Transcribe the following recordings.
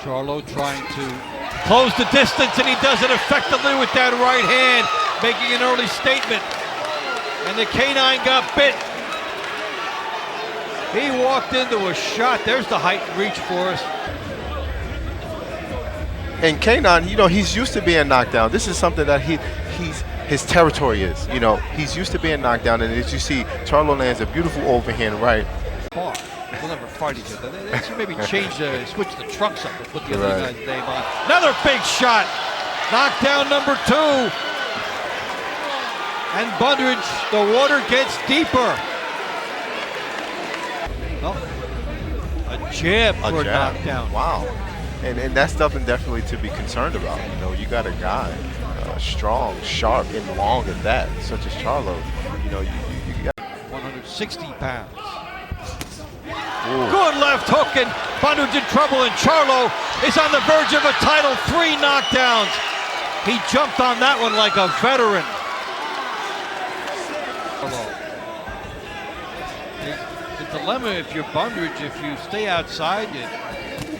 Charlo trying to close the distance, and he does it effectively with that right hand, making an early statement. And the Canine got bit. He walked into a shot. There's the height and reach for us. And Canine, you know, he's used to being knocked down. This is something that his territory is. You know, he's used to being knocked down, and as you see, Charlo lands a beautiful overhand right. They'll never fight each other. They should maybe switch the trunks up and put the other guy's name on. Another big shot. Knockdown number 2. And Bundridge, the water gets deeper. Oh, a jab for a knockdown. Wow. And that's something definitely to be concerned about. You know, you got a guy strong, sharp, and long at that, such as Charlo. You know, you got 160 pounds. Ooh. Good left hook, and Bundridge in trouble, and Charlo is on the verge of a title. 3 knockdowns. He jumped on that one like a veteran. The dilemma if you're Bundridge, if you stay outside, you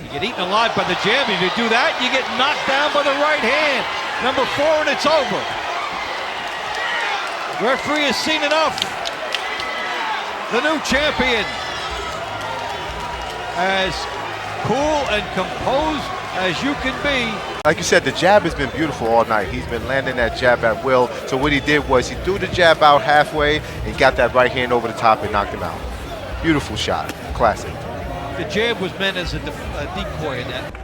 get eaten alive by the jab. If you do that, you get knocked down by the right hand. Number 4, and it's over. Referee has seen enough. The new champion, as cool and composed as you can be. Like you said, the jab has been beautiful all night. He's been landing that jab at will. So what he did was he threw the jab out halfway and got that right hand over the top and knocked him out. Beautiful shot. Classic. The jab was meant as a decoy in that.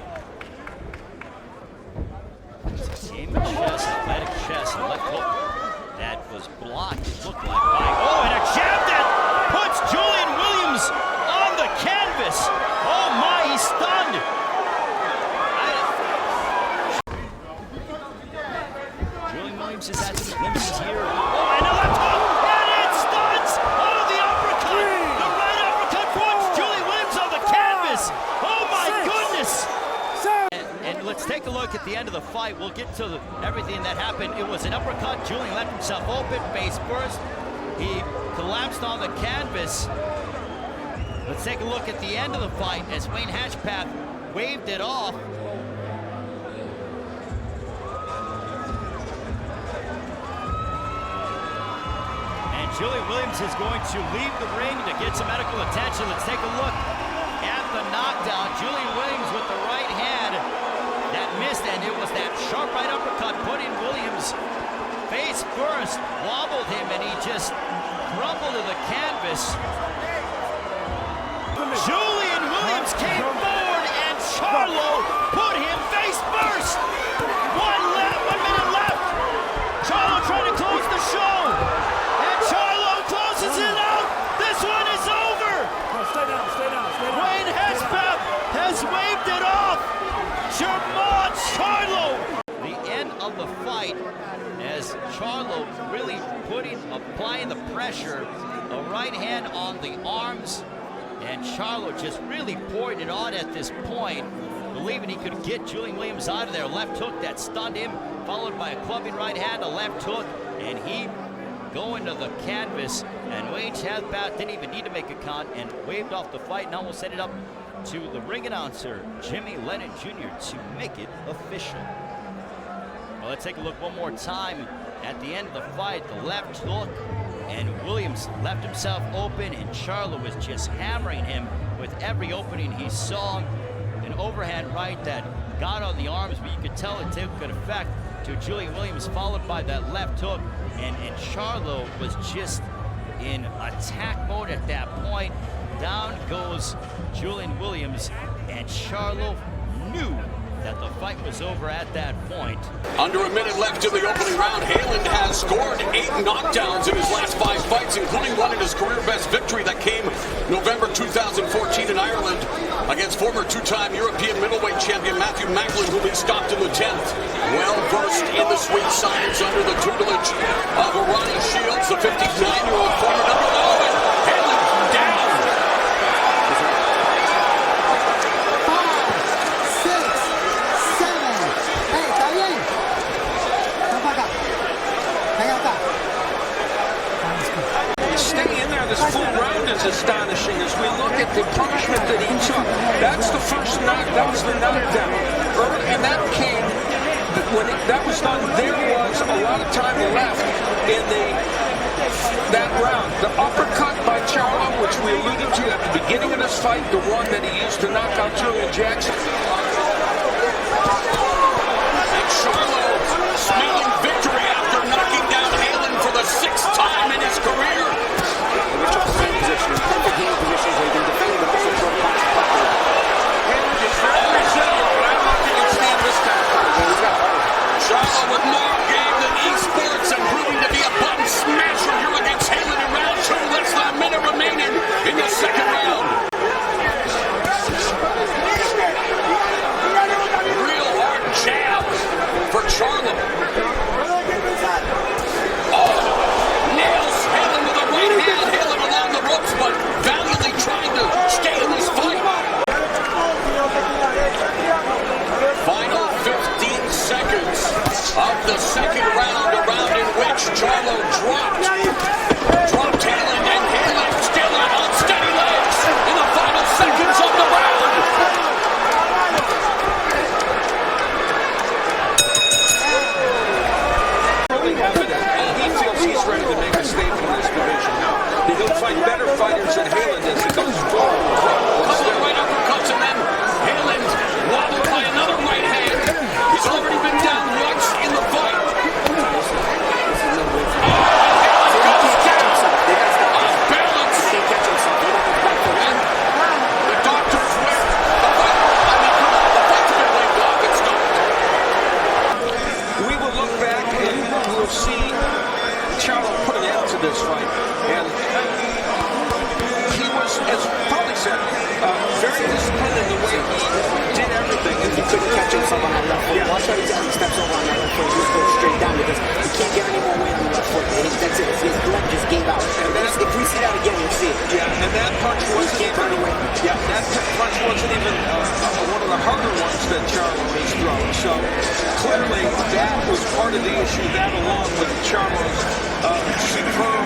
Game chest, athletic chest, left hook. That was blocked, it looked like by. Oh, and a jab that puts Julian Williams on the canvas. Oh my, he's stunned. Julian Williams is at the limits here. Oh, and a left hook, and it stuns. Oh, the uppercut. The right uppercut puts Julian Williams on the canvas. Oh my goodness. And let's take a look at the end of the fight. We'll get to everything that happened. It was an uppercut. Julian left himself open, face first. He collapsed on the canvas. Let's take a look at the end of the fight as Wayne Hatchpath waved it off. And Julian Williams is going to leave the ring to get some medical attention. Let's take a look at the knockdown. Julian Williams with the right hand that missed, and it was that sharp right uppercut putting Williams face first, wobbled him, and he just crumbled to the canvas. Julian Williams came forward, and Charlo put him face first. 1 minute left. Charlo trying to close the show, and Charlo closes it out. This one is over. No, stay down. Wayne Hatchpath has waved it off. Jermall Charlo. The end of the fight as Charlo really applying the pressure, a right hand on the arms, and Charlo just really pouring it on at this point, believing he could get Julian Williams out of there. Left hook that stunned him, followed by a clubbing right hand, a left hook, and he going to the canvas, and Wayne Hatchpath didn't even need to make a count and waved off the fight. Now we'll set it up to the ring announcer, Jimmy Lennon Jr., to make it official. Well, let's take a look one more time at the end of the fight. The left hook, and Williams left himself open, and Charlo was just hammering him with every opening he saw. An overhand right that got on the arms, but you could tell it took good effect to Julian Williams, followed by that left hook, and Charlo was just in attack mode at that point. Down goes Julian Williams, and Charlo knew that the fight was over at that point. Under a minute left in the opening round, Haaland has scored 8 knockdowns in his last 5 fights, including one in his career-best victory that came November 2014 in Ireland against former 2-time European middleweight champion Matthew Macklin, whom he stopped in the 10th. Well-versed in the sweet science under the tutelage of Ronnie Shields, the 59-year-old former number 11. Haaland down. 5, 6, 7. Hey, está bien. Staying in there this full round is astonishing as we look at the punishment that he took. That's the first knock. That was the knockdown. And that came, when that was done, there was a lot of time left in that round. The uppercut by Charlo, which we alluded to at the beginning of this fight, the one that he used to knock out Julian Jackson. And Charlo smelling victory after knocking down Halen for the 6th time in his career. He took the same position, perfect game position where he can defend, but also throw punch properly. Halen is very resilient, but I don't think he can stand this kind of punch. Charlo with more game than esports and proving to be a button smasher here against Halen in round 2. Less than a minute remaining in the 2nd round. Real hard jab for Charlo. Oh, nails Halen with a right hand. Halen along the ropes, but valiantly trying to stay in this fight. Final 15 seconds of the 2nd round, a round in which Charlo dropped Halen, and Halen still on unsteady legs in the final seconds of the round. Really evident, and he feels he's ready to make a statement in this division now. He'll fight better fighters than Halen as he goes forward. Couple right uppercuts, and then Halen wobbled by another right hand. He's already been down once in the fight. See Charlo put an end to this fight, and he was, as Paulie said, very disciplined in the way he did everything. If he couldn't catch himself on that left foot, watch how he steps over on that left foot. He just goes straight down because he can't get any more weight on the left foot. And that's it. His glove just gave out. And if we see that again, you'll see it. Yeah, and that punch wasn't even. Yeah, that punch wasn't even one of the harder ones that Charlo has thrown. So clearly, that was part of the issue. That along with Charlo's superb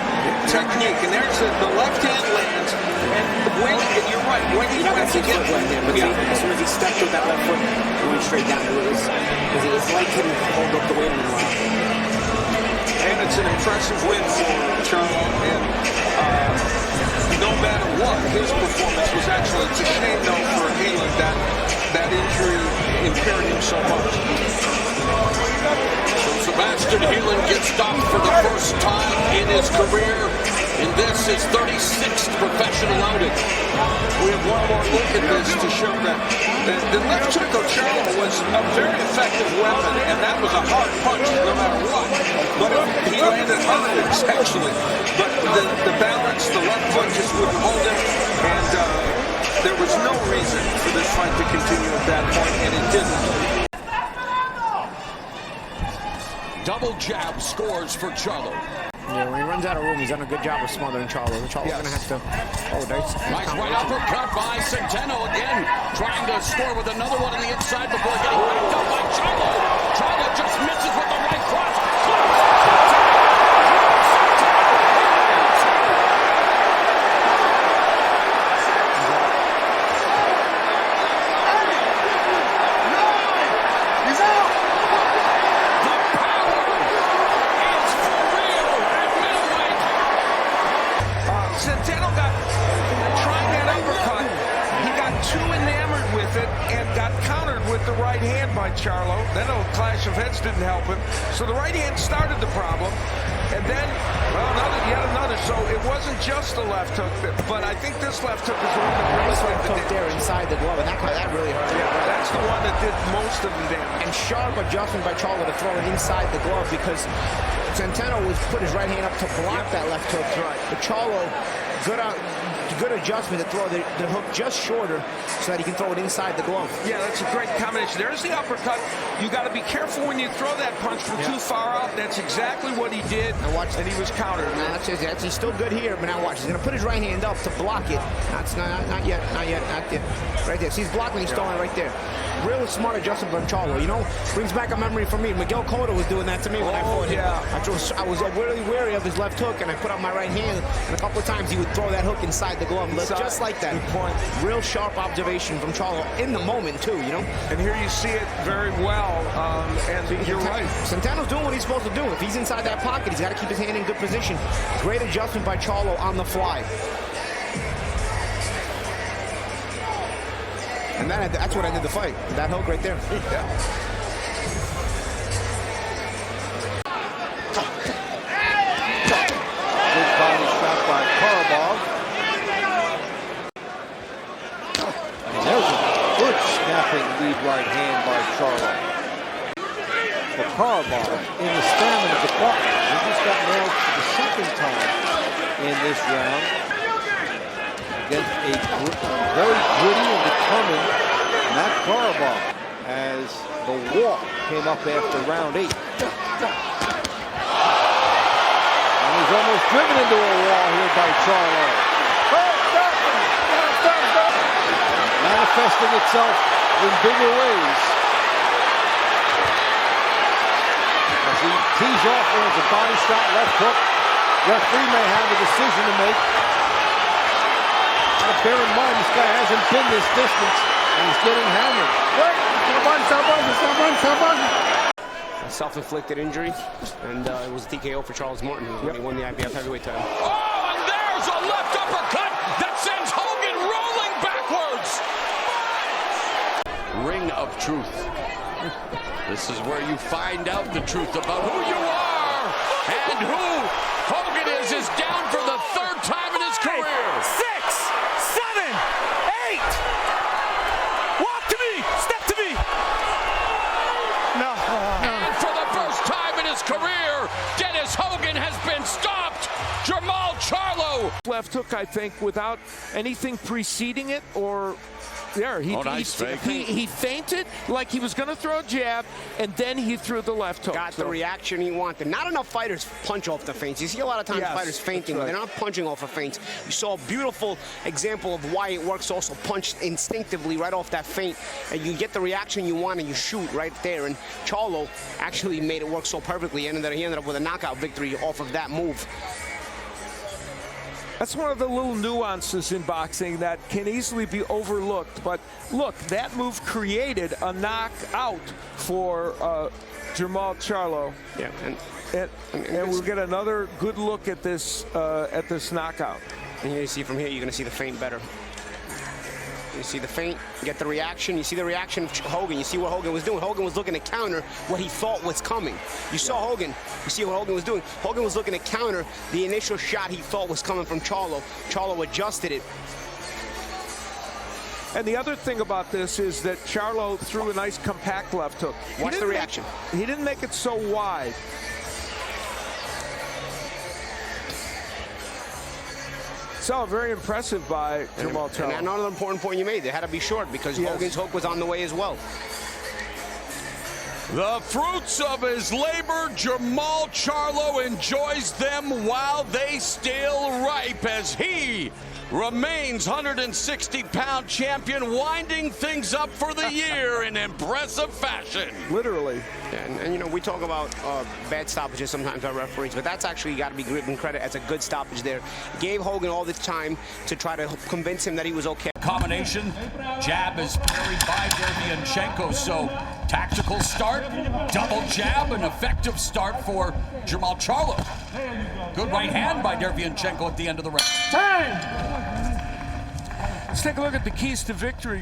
technique. And there's the left hand lands. And you're right. When he went to get right there, but as soon as he stepped with that left foot, he went straight down. Because his leg couldn't hold up the weight anymore. And it's an impressive win for Charlo. And no matter what, his performance was excellent. It's a shame, though, for Halen that injury impaired him so much. So Sebastian Halen gets stopped for the first time in his career. And this is 36th professional outing. We have one more look at this to show that the left hook of Charlo was a very effective weapon, and that was a hard punch no matter what. But he landed hundreds, actually. But the balance, the left foot just wouldn't hold him, and there was no reason for this fight to continue at that point, and it didn't. Double jab scores for Charlo. Yeah, when he runs out of room, he's done a good job of smothering Charlo. Charlo's going to have to... Oh, nice right uppercut by Centeno again. Trying to score with another one on the inside before getting backed up by Charlo. Charlo just misses with the right cross. Centeno trying that uppercut. He got too enamored with it and got countered with the right hand by Charlo. Then a clash of heads didn't help him. So the right hand started the problem. And then, well, yet another. So it wasn't just the left hook, but I think this left hook is the one that really left hook there inside the glove, and that really hurt. Yeah, that's the one that did most of the damage. And sharp adjustment by Charlo to throw it inside the glove because Centeno put his right hand up to block that left hook. Right. But Charlo, good adjustment to throw the hook just shorter so that he can throw it inside the glove. Yeah, that's a great combination. There's the uppercut. You got to be careful when you throw that punch from too far out. That's exactly what he did, and he was countered. Now, he's still good here, but now watch. He's going to put his right hand up to block it. Not yet. Right there. See, he's blocking, he's throwing it right there. Real smart adjustment from Charlo. You know, brings back a memory for me. Miguel Cotto was doing that to me when I fought him. I was really wary of his left hook, and I put out my right hand, and a couple of times he would throw that hook inside inside the glove, just like that. Good point. Real sharp observation from Charlo in the moment, too, you know? And here you see it very well, and you're right. Centeno's doing what he's supposed to do. If he's inside that pocket, he's got to keep his hand in good position. Great adjustment by Charlo on the fly. And that's what ended the fight. That hook right there. Good body shot by Karabov. And there's a good snapping lead right hand by Charlo. For Karabov in the stamina department. He just got nailed for the second time in this round. Against a very gritty and determined Matt Karabov as the walk came up after round 8. And he's almost driven into a wall here by Charlo. Manifesting itself in bigger ways. As he tees off with a body shot left hook. Referee may have a decision to make. Bear in mind, this guy hasn't been this distance, and he's getting hammered. A self-inflicted injury, and it was a TKO for Charles Martin when he won the IBF heavyweight title. Oh, and there's a left uppercut that sends Hogan rolling backwards. Ring of truth. This is where you find out the truth about who you are and who Hogan is down for the 3rd time in his career. 6, 7, 8. Walk to me. Step to me. No. And for the first time in his career, Dennis Hogan has been stopped. Jermall Charlo. Left hook, I think, without anything preceding it, or there. He feinted like he was going to throw a jab, and then he threw the left hook. Got the reaction he wanted. Not enough fighters punch off the feints. You see a lot of times fighters feinting, but they're not punching off of feints. You saw a beautiful example of why it works also. Punch instinctively right off that feint, and you get the reaction you want, and you shoot right there. And Charlo actually made it work so perfectly. He ended up with a knockout victory off of that move. That's one of the little nuances in boxing that can easily be overlooked. But look, that move created a knockout for Jermall Charlo. Yeah, and we'll get another good look at this knockout. And here you see from here, you're going to see the feint better. You see the feint, get the reaction. You see the reaction of Hogan. You see what Hogan was doing. Hogan was looking to counter what he thought was coming. You saw Hogan. You see what Hogan was doing. Hogan was looking to counter the initial shot he thought was coming from Charlo. Charlo adjusted it. And the other thing about this is that Charlo threw a nice compact left hook. Watch the reaction. He didn't make it so wide. So very impressive by Jermall Charlo. And another important point you made, they had to be short because Hogan's hook was on the way as well. The fruits of his labor, Jermall Charlo enjoys them while they still ripe as he remains 160-pound champion, winding things up for the year in impressive fashion. Literally. And you know, we talk about bad stoppages sometimes by referees, but that's actually got to be given credit as a good stoppage there. Gave Hogan all this time to try to convince him that he was okay. Combination, jab is parried by Derevyanchenko, so tactical start, double jab, an effective start for Jermall Charlo. Good right hand by Derevyanchenko at the end of the round. Let's take a look at the keys to victory.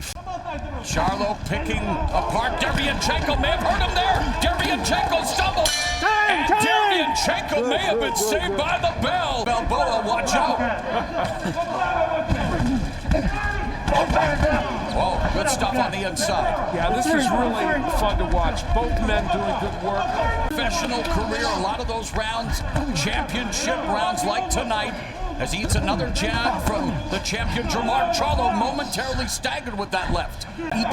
Charlo picking apart Derevyanchenko, may have hurt him there. Derevyanchenko stumbled. And Derevyanchenko may have been saved by the bell. Balboa, watch out. Oh, good stuff on the inside. Yeah, this was really fun to watch. Both men doing good work. Professional career, a lot of those rounds, championship rounds like tonight, as he eats another jab from the champion Jermall Charlo, momentarily staggered with that left. He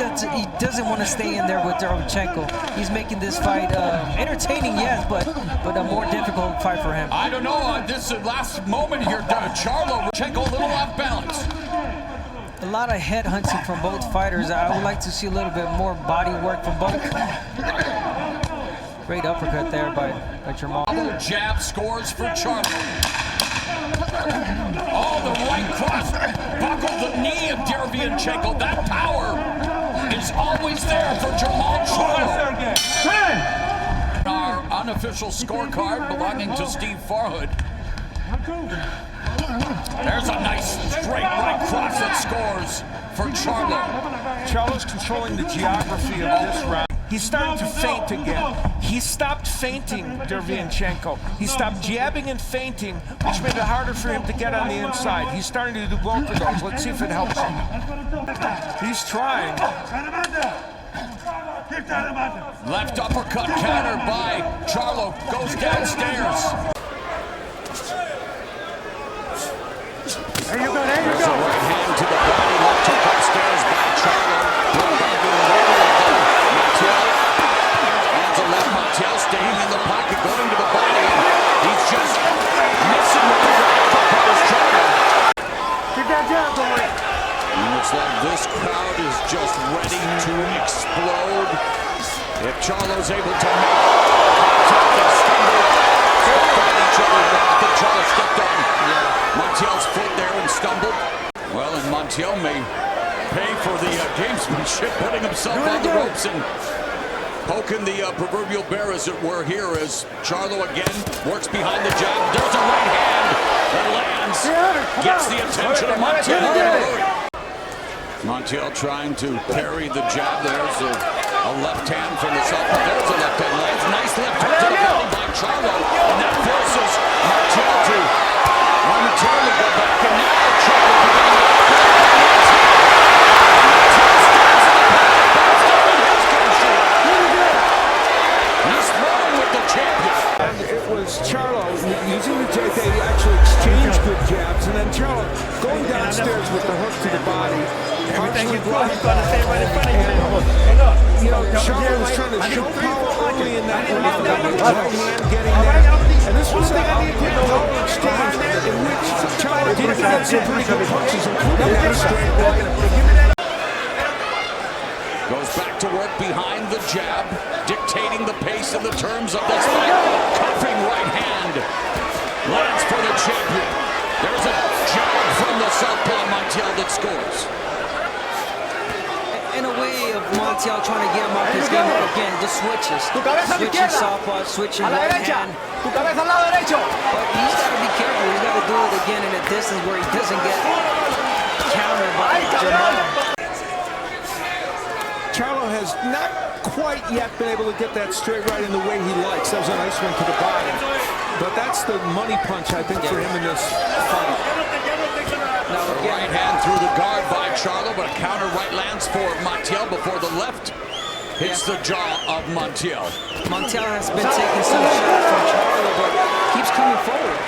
doesn't want to stay in there with Derevyanchenko. He's making this fight entertaining, yes, but a more difficult fight for him. I don't know, this last moment here, Charlo, a little off balance. A lot of head hunting from both fighters. I would like to see a little bit more body work from both. Great uppercut there by Jermall. Double jab scores for Charlo. Oh, the right cross. Buckled the knee of Derevyanchenko. That power is always there for Jermall Charlo. Our unofficial scorecard belonging to Steve Farhood. There's a nice straight right cross that scores for Charlo. Charlo's controlling the geography of this round. He's starting to feint again. He stopped feinting, Derevyanchenko. He stopped jabbing and feinting, which made it harder for him to get on the inside. He's starting to do both of those. Let's see if it helps him. He's trying. Left uppercut counter by Charlo. Goes downstairs. There you go, there you There's go. a right hand to the body. Left hook upstairs by Charlo. Montiel. Hands a left. Montiel staying in the pocket, going to the body. He's just missing with the right uppercut as Charlo. Get that jab going. And it's like this crowd is just ready to explode. If Charlo's able to make contact and stumble, stepped on each other. I think Charlo stepped on Montiel's foot there and stumbled. Well, and Montiel may pay for the gamesmanship, putting himself on the ropes and poking the proverbial bear, as it were, here as Charlo again works behind the jab. There's a right hand that lands, gets the attention of Montiel. Montiel trying to parry the jab. There's a left hand from the south. There's a left hand. Lands. Nice left hook to the belly by Charlo. And that forces Montiel to momentarily go back. And now Charlo beginning to he's throwing with the champion. And it was Charlo using the jab. They actually exchanged good jabs. And then Charlo going downstairs with the hook to the body. Everything is blocked. He's gonna stay right in front of you. You know, Charlo was trying to show power early in that round. Right hand getting there. And this was a quick power exchange in which Charlo did get some pretty good punches, including that straight right. Goes back to work behind the jab, dictating the pace and the terms of this fight. Cuffing right hand. Lands for the champion. There's a jab from the southpaw Montiel that scores. In a way of Montiel trying to get him off his game again, the switches. Switching southpaw, switching right hand. But he's got to be careful. He's got to do it again in a distance where he doesn't get countered by Jermall. Charlo has not quite yet been able to get that straight right in the way he likes. That was a nice one to the body. But that's the money punch, I think, for him in this fight. Now a right hand through the guard by Charlo, but a counter right lands for Montiel before the left hits the jaw of Montiel. Montiel has been taking some shots from Charlo, but keeps coming forward.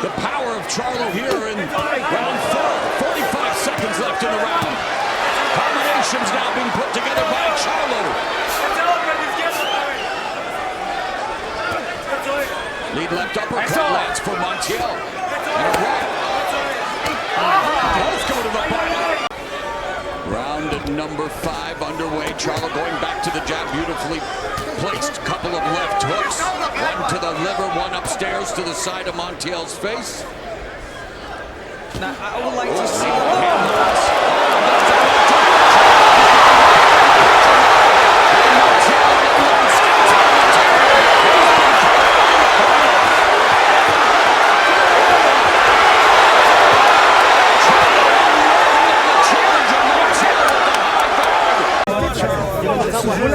The power of Charlo here in round 4. 45 seconds left in the round. Combinations now being put together by Charlo. Lead left uppercut lands for Montiel. And a right. Both go to the body. Round number 5 underway. Charlo going back to the jab. Beautifully placed. Couple of left hooks. One to the liver, one upstairs to the side of Montiel's face. Now, I would like to see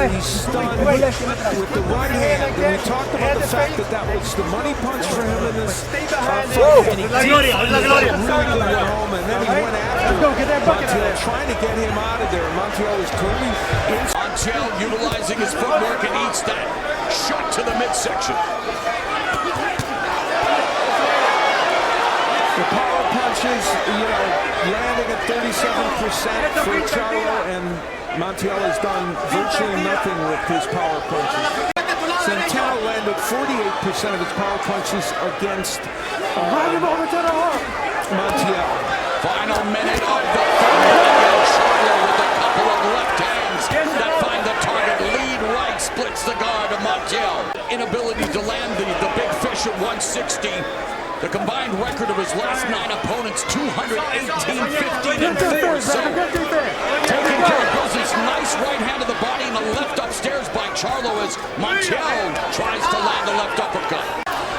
He's stunned with the right hand. And we talked about the fact that that was the money punch for him in this fight. And he really went home, and then he went after Montiel, trying to get him out of there. Montiel was clearly in. Montiel utilizing his footwork and eats that shot to the midsection. The power punches, you know, landing at 37% for Charlo, and Montiel has done virtually nothing with his power punches. Centeno landed 48% of his power punches against Montiel. Final minute of the third. Charlo with a couple of left hands that find the target. Lead right splits the guard of Montiel. Inability to land the big fish finish at 160. The combined record of his last 9 opponents, 218, 15, and 4. So, taking care of business. Nice right hand to the body and a left upstairs by Charlo as Montiel tries to land a left uppercut.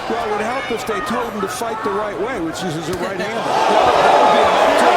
Well, it would help if they told him to fight the right way, which is as a right hander. That would be a help too.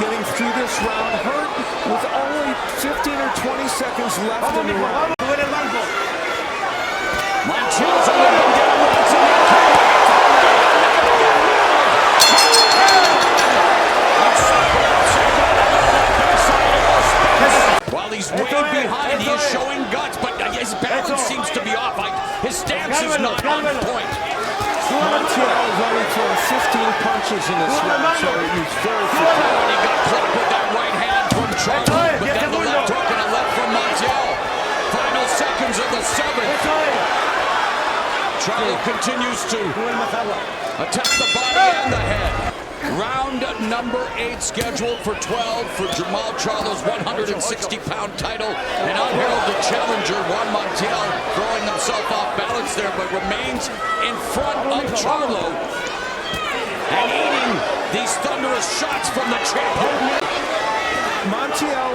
Getting through this round hurt with only 15 or 20 seconds left in the round. Montiel's on the down. While he's way behind, he is showing guts, but his balance seems to be off. His stance is not on point. Montiel has only thrown 15 punches in this round, so he's very fatigued. He got caught with that right hand from Charlo, but then the left hook and a left from Montiel. Final seconds of the 7th. Charlo continues to attack the body and the head. Round number 8 scheduled for 12 for Jermall Charlo's 160-pound title. An unheralded challenger, Juan Montiel, throwing himself off balance there, but remains in front of Charlo and eating these thunderous shots from the champion. Montiel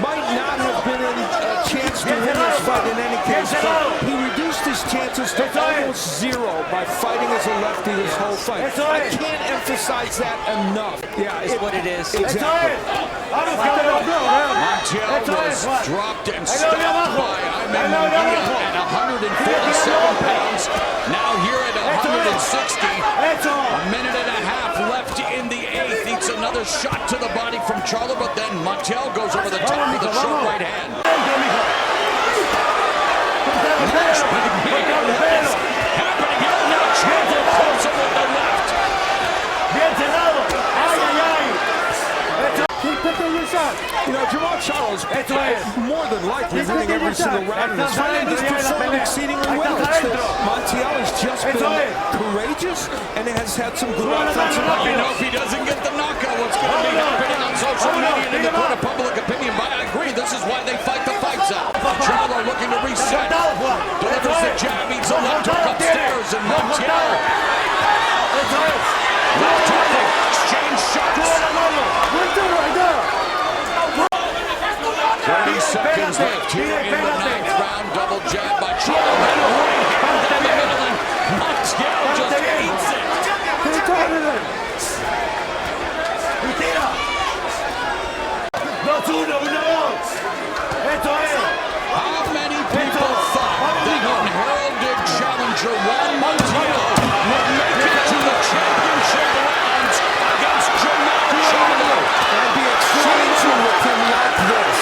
might not have been in a chance to win this fight in any case, but he reduced his chances to almost 0 by fighting as a lefty this whole fight. I can't emphasize that enough. Yeah, It's what it is. Exactly. Montiel was dropped and stopped by at 147 pounds. Now here at 160. A minute and a half left in the 8th. Eats another shot to the body from Charlo, but then Montiel goes over the top with a short right hand. Happening here now. Charlo pulls him with the left. You know, Jermall Charlo's more than likely winning every single round in this fight. He's performed exceedingly well. Montiel has just been courageous and has had some good offensive. You know, if he doesn't get the knockout, what's going to be happening on social media and in the court of public opinion? But I agree, this is why they fight the fights out. Charlo looking to reset. Delivers the jab, eats a left hook upstairs, and Montiel. Left hook, exchange shots. 30 seconds left here in the 9th round. Double jab by Charlo. Right hand down the middle, and Montiel just eats it. How many people thought that unheralded challenger Juan Montiel would make it to the championship rounds against Jermall Charlo? And be exchanging with him like this.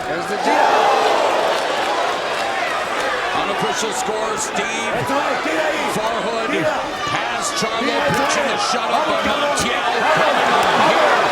There's the deal. Unofficial score, Steve Farhood has Charlo pitching a shot up by Montiel. Coming on here.